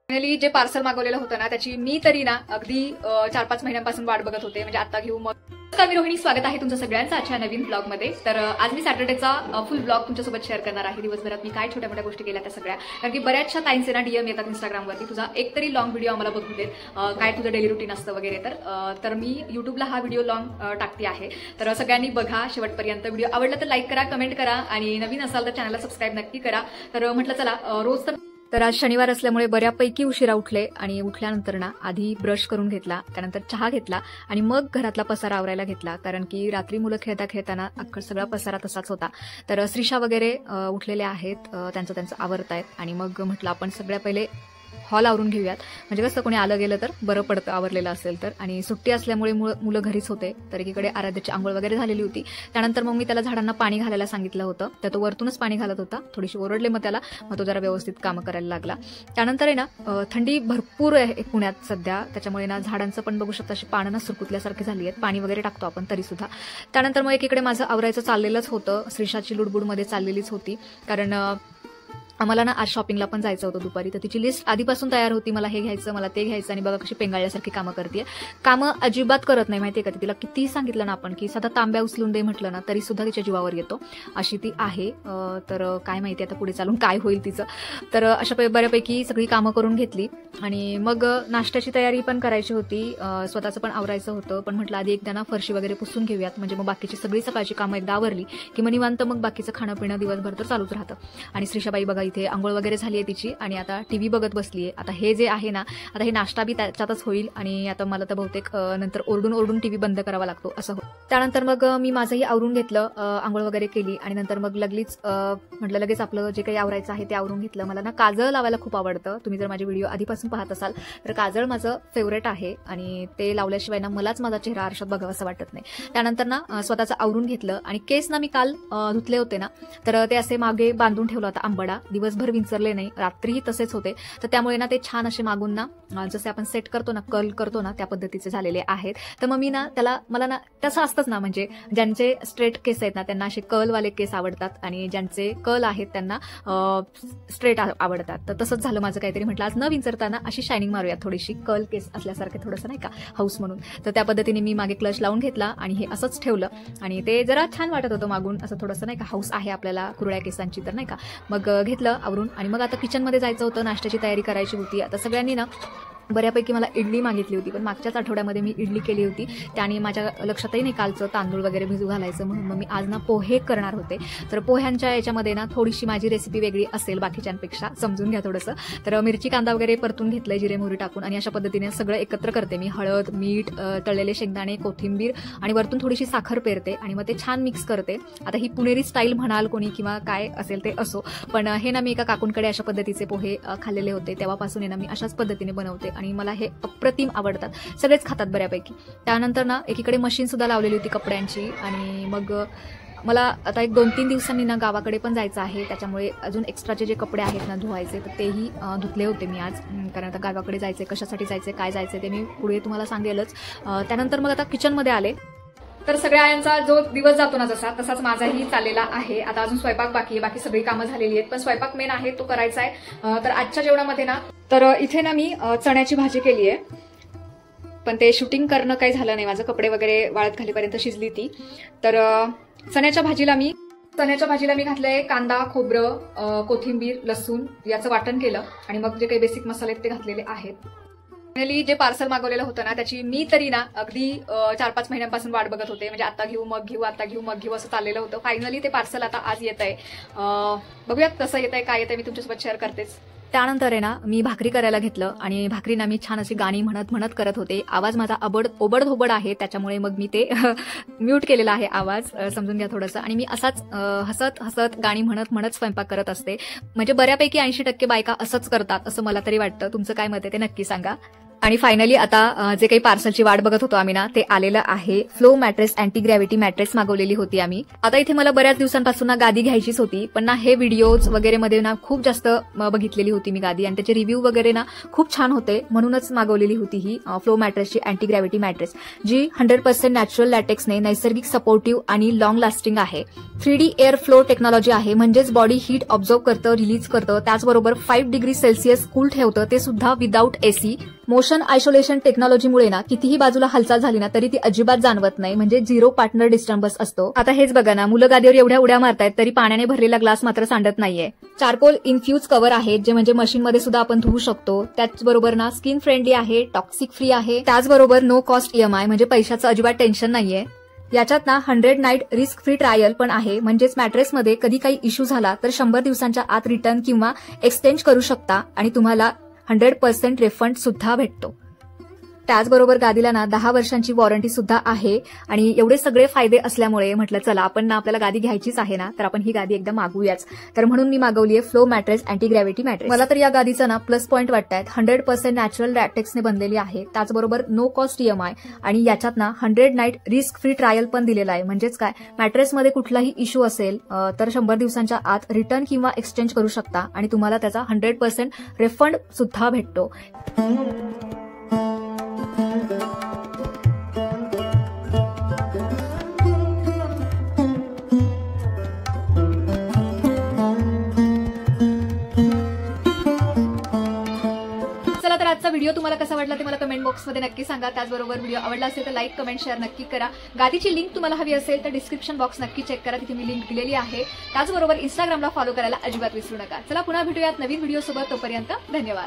Finally जे parcel मागवलेलं होतं ना त्याची मी तरी ना अगदी 4-5 महिन्यांपासून वाट बघत होते, म्हणजे आता घेऊ मग. नमस्कार, मी रोहिणी, स्वागत आहे तुमचं सगळ्यांचं आजच्या नवीन ब्लॉगमध्ये. तर आज मी सॅटर्डेचा फुल ब्लॉग तुमच्यासोबत शेअर करणार आहे. दिवसभरात मी काय छोट्या मोठ्या गोष्टी केल्या त्या सगळ्या, कारण की बऱ्याचशा ताईंचे ना डीएम येतात इंस्टाग्रामवरती, तुझा एक तरी लॉंग व्हिडिओ आम्हाला बघू देत, काय तुझं डेली रुटीन असतं वगैरे. तर मी युट्यूबला हा व्हिडिओ लॉंग टाकते आहे. तर सगळ्यांनी बघा शेवटपर्यंत. व्हिडिओ आवडला तर लाईक करा, कमेंट करा आणि नवीन असाल तर चॅनलला सबस्क्राईब नक्की करा. तर म्हटलं चला रोज तर आज शनिवार असल्यामुळे बऱ्यापैकी उशिरा उठले आणि उठल्यानंतर ना आधी ब्रश करून घेतला, त्यानंतर चहा घेतला आणि मग घरातला पसारा आवरायला घेतला, कारण की रात्री मुलं खेळताना अख्खा सगळा पसारा तसाच होता. तर श्रीषा वगैरे उठलेले आहेत, त्यांचं आवरतायत आणि मग म्हटलं आपण सगळ्या पहिले हॉल आवरून घेऊयात, म्हणजे कसं कोणी आलं गेलं तर बरं पडतं आवरलेलं असेल तर. आणि सुट्टी असल्यामुळे मुलं घरीच होते, तर एकीकडे आराध्याची आंघोळ वगैरे झालेली होती. त्यानंतर मग मी त्याला झाडांना पाणी घालायला सांगितलं होतं, तर तो वरतूनच पाणी घालत होता. थोडीशी ओरडले मग त्याला, मग तो जरा व्यवस्थित कामं करायला लागला. त्यानंतर आहे ना थंडी भरपूर आहे पुण्यात सध्या, त्याच्यामुळे ना झाडांचं पण बघू शकता अशी पानं सुरकुतल्यासारखी झाली आहेत, पाणी वगैरे टाकतो आपण तरी सुद्धा. त्यानंतर मग एकीकडे माझं आवरायचं चाललेलंच होतं, श्रीषाची लुडबुडमध्ये चाललेलीच होती, कारण आम्हाला ना आज शॉपिंगला पण जायचं होतं दुपारी. तर तिची लिस्ट आधीपासून तयार होती, मला हे घ्यायचं, मला ते घ्यायचं, आणि बघा कशी पेंगाळल्यासारखी कामं करते. कामं अजिबात करत नाही माहितीये का. तिला किती सांगितलं ना आपण की साधा तांब्या उचलून दे म्हटलं ना तरी सुद्धा तिच्या जीवावर येतो, अशी ती आहे. तर काय माहिती आता पुढे चालून काय होईल तिचं. तर अशा बऱ्यापैकी सगळी कामं करून घेतली आणि मग नाश्त्याची तयारी पण करायची होती, स्वतःचं पण आवरायचं होतं. पण म्हटलं आधी एकदा ना फरशी वगैरे पुसून घेऊयात, म्हणजे मग बाकीची सगळी सकाळची कामं एकदा आवरली की मग निवांत मग बाकीचं खाणं पिणं दिवसभर तर चालूच राहतं. आणि श्रीषाबाई बघा इथे आंघोळ वगैरे झाली आहे तिची आणि आता टीव्ही बघत बसलीये. आता हे जे आहे ना, आता हे नाश्ता बी त्याच्यातच होईल आणि आता मला तर बहुतेक नंतर ओरडून टीव्ही बंद करावा लागतो असं होतं. त्यानंतर मग मी माझंही आवरून घेतलं, आंघोळ वगैरे केली आणि नंतर मग लगेच आपलं जे काही आवरायचं आहे ते आवरून घेतलं. मला ना काजळ लावायला खूप आवडतं, तुम्ही जर माझे व्हिडिओ आधीपासून पाहत असाल तर काजळ माझं फेवरेट आहे आणि ते लावल्याशिवाय ना मलाच माझा चेहरा आरशात बघावा असं वाटत नाही. त्यानंतर ना स्वतःचं आवरून घेतलं आणि केस ना मी काल धुतले होते ना, तर ते असे मागे बांधून ठेवला होता आंबडा, दिवसभर विंचरले नाही, रात्रीही तसेच होते. तर त्यामुळे ना ते छान असे मागून ना जसे आपण सेट करतो ना, कर्ल करतो ना, त्या पद्धतीचे झालेले आहेत. तर मग मी ना मला ना तसं असतंच ना, म्हणजे ज्यांचे स्ट्रेट केस आहेत ना त्यांना असे कर्लवाले केस आवडतात आणि ज्यांचे कर्ल आहेत त्यांना स्ट्रेट आवडतात. तर तसंच झालं माझं काहीतरी. म्हटलं आज न विंचरताना अशी शायनिंग मारूया थोडीशी, कर्ल केस असल्यासारखे थोडंसं नाही का, हाऊस म्हणून. तर त्या पद्धतीने मी मागे क्लच लावून घेतला आणि हे असंच ठेवलं आणि ते जरा छान वाटत होतं मागून, असं थोडंसं नाही का, हाऊस आहे आपल्याला कुरळ्या केसांची तर नाही का. मग घेतलं आवरून आणि मग आता किचनमध्ये जायचं होतं, नाश्त्याची तयारी करायची होती. आता सगळ्यांनी ना बऱ्यापैकी मला इडली मागितली होती, पण मागच्याच आठवड्यामध्ये मी इडली केली होती, त्याने माझ्या लक्षातही नाही कालचं तांदूळ वगैरे भिजू घालायचं, म्हणून मग मी आज ना पोहे करणार होते. तर पोह्यांच्या याच्यामध्ये ना थोडीशी माझी रेसिपी वेगळी असेल बाकीच्यांपेक्षा, समजून घ्या थोडंसं. तर मिरची कांदा वगैरे परतून घेतलंय जिरे मोहरी टाकून आणि अशा पद्धतीने सगळं एकत्र करते मी. हळद, मीठ, तळलेले शेंगदाणे, कोथिंबीर आणि वरतून थोडीशी साखर पेरते आणि मग ते छान मिक्स करते. आता ही पुणेरी स्टाईल म्हणाल कोणी किंवा काय असेल ते असो, पण हे ना मी एका काकूंकडे अशा पद्धतीचे पोहे खाल्लेले होते, तेव्हापासून आहे ना मी अशाच पद्धतीने बनवते आणि मला हे अप्रतिम आवडतात, सगळेच खातात बऱ्यापैकी. त्यानंतर ना एकीकडे मशीन सुद्धा लावलेली होती कपड्यांची आणि मग मला आता 1-2-3 दिवसांनी ना गावाकडे पण जायचं आहे, त्याच्यामुळे अजून एक्स्ट्राचे जे कपडे आहेत ना धुवायचे तर तेही धुतले होते मी आज, कारण आता गावाकडे जायचे, कशासाठी जायचे, काय जायचे ते मी पुढे तुम्हाला सांगेलच. त्यानंतर मग आता किचनमध्ये आले. तर सगळ्या यांचा जो दिवस जातो ना तसाच माझाही चाललेला आहे. आता अजून स्वयंपाक बाकी आहे, बाकी सगळी कामं झालेली आहेत, पण स्वयंपाक मेन आहे तो करायचा आहे. तर आजच्या जेवणामध्ये ना तर इथे ना मी चण्याची भाजी केली आहे, पण ते शूटिंग करणं काही झालं नाही माझं, कपडे वगैरे वाळत घालीपर्यंत शिजली ती. तर चण्याच्या भाजीला मी घातलंय कांदा, खोबरं, कोथिंबीर, लसूण याचं वाटण केलं आणि मग जे काही बेसिक मसाले ते घातलेले आहेत. फायनली जे पार्सल मागवलेलं होतं ना त्याची मी तरी ना अगदी 4-5 महिन्यांपासून वाट बघत होते, म्हणजे आता घेऊ मग घेऊ, आता घेऊ मग घेऊ असं चाललेलं होतं. फायनली ते पार्सल आता आज येत आहे, बघूयात कसं येत आहे, काय येत आहे, मी तुमच्यासोबत शेअर करतेच. त्यानंतर आहे ना मी भाकरी करायला घेतलं आणि भाकरीना मी छान अशी गाणी म्हणत करत होते. आवाज माझा ओबड आहे, त्याच्यामुळे मग मी ते म्यूट केलेला आहे आवाज, समजून घ्या थोडंसं. आणि मी असाच हसत गाणी म्हणत स्वयंपाक करत असते, म्हणजे बऱ्यापैकी 80% बायका असंच करतात असं मला तरी वाटतं. तुमचं काय मत आहे ते नक्की सांगा. आणि फायनली आता जे काही पार्सलची वाट बघत होतो आम्ही ना, ते आलेलं आहे. Flow mattress anti gravity mattress मागवलेली होती आम्ही. आता इथे मला बऱ्याच दिवसांपासून ना गादी घ्यायचीच होती, पण ना हे व्हिडिओज वगैरे मध्ये ना खूप जास्त बघितलेली होती मी गादी आणि त्याचे रिव्ह्यू वगैरे ना खूप छान होते, म्हणूनच मागवलेली होती ही फ्लो मॅट्रेसची अँटी ग्रॅव्हिटी मॅट्रेस, जी 100% नॅचरल लॅटेक्सने नैसर्गिक सपोर्टिव्ह आणि लॉंग लास्टिंग आहे. 3D एअर फ्लो टेक्नॉलॉजी आहे, म्हणजेच बॉडी हीट ऑब्झर्व करतं, रिलीज करतं, त्याचबरोबर 5 डिग्री सेल्सिअस कूल ठेवतं, ते सुद्धा विदाऊट एसी. मोशन आयसोलेशन टेक्नॉलॉजीमुळे ना कितीही बाजूला हालचाल झाली ना तरी ती अजिबात जाणवत नाही, म्हणजे झिरो पार्टनर डिस्टर्बन्स असतो. आता हेच बघा ना, मुलं गादीवर एवढ्या उड्या मारतायत तरी पाण्याने भरलेला ग्लास मात्र सांडत नाहीये. चारकोल इन्फ्यूज कव्हर आहेत, जे म्हणजे मशीनमध्ये सुद्धा आपण धुवू शकतो. त्याचबरोबर ना स्किन फ्रेंडली आहे, टॉक्सिक फ्री आहे. त्याचबरोबर नो कॉस्ट EMI, म्हणजे पैशाचं अजिबात टेन्शन नाहीये. याच्यात ना 100 नाईट रिस्क फ्री ट्रायल पण आहे, म्हणजेच मॅट्रेसमध्ये कधी काही इश्यू झाला तर 100 दिवसांच्या आत रिटर्न किंवा एक्सचेंज करू शकता आणि तुम्हाला 100% रिफंड सुद्धा भेटतो. त्याचबरोबर गादीला ना 10 वर्षांची वॉरंटी सुद्धा आहे. आणि एवढे सगळे फायदे असल्यामुळे म्हटलं चला आपण ना आपल्याला गादी घ्यायचीच आहे ना, तर आपण ही गादी एकदा मागवूयाच. तर म्हणून मी मागवली आहे flow mattress anti gravity mattress. मला तर या गादीचा ना प्लस पॉईंट वाटतायत. 100% नॅचरल लॅटेक्सने बनलेली आहे, त्याचबरोबर नो कॉस्ट EMI आणि याच्यात ना 100 नाईट रिस्क फ्री ट्रायल पण दिलेला आहे. म्हणजेच काय, मॅट्रेसमध्ये कुठलाही इश्यू असेल तर 100 दिवसांच्या आत रिटर्न किंवा एक्सचेंज करू शकता आणि तुम्हाला त्याचा 100% रिफंड सुद्धा भेटतो. तर आजचा व्हिडिओ तुम्हाला कसा वाटला ते मला कमेंट बॉक्समध्ये नक्की सांगा. त्याचबरोबर व्हिडिओ आवडला असेल तर लाईक, कमेंट, शेअर नक्की करा. गादीची लिंक तुम्हाला हवी असेल तर डिस्क्रिप्शन बॉक्स नक्की चेक करा, तिथे मी लिंक दिलेली आहे. त्याचबरोबर इंस्टाग्रामला फॉलो करायला अजिबात विसरू नका. चला पुन्हा भेटूयात नवीन व्हिडिओ सोबत, तोपर्यंत धन्यवाद.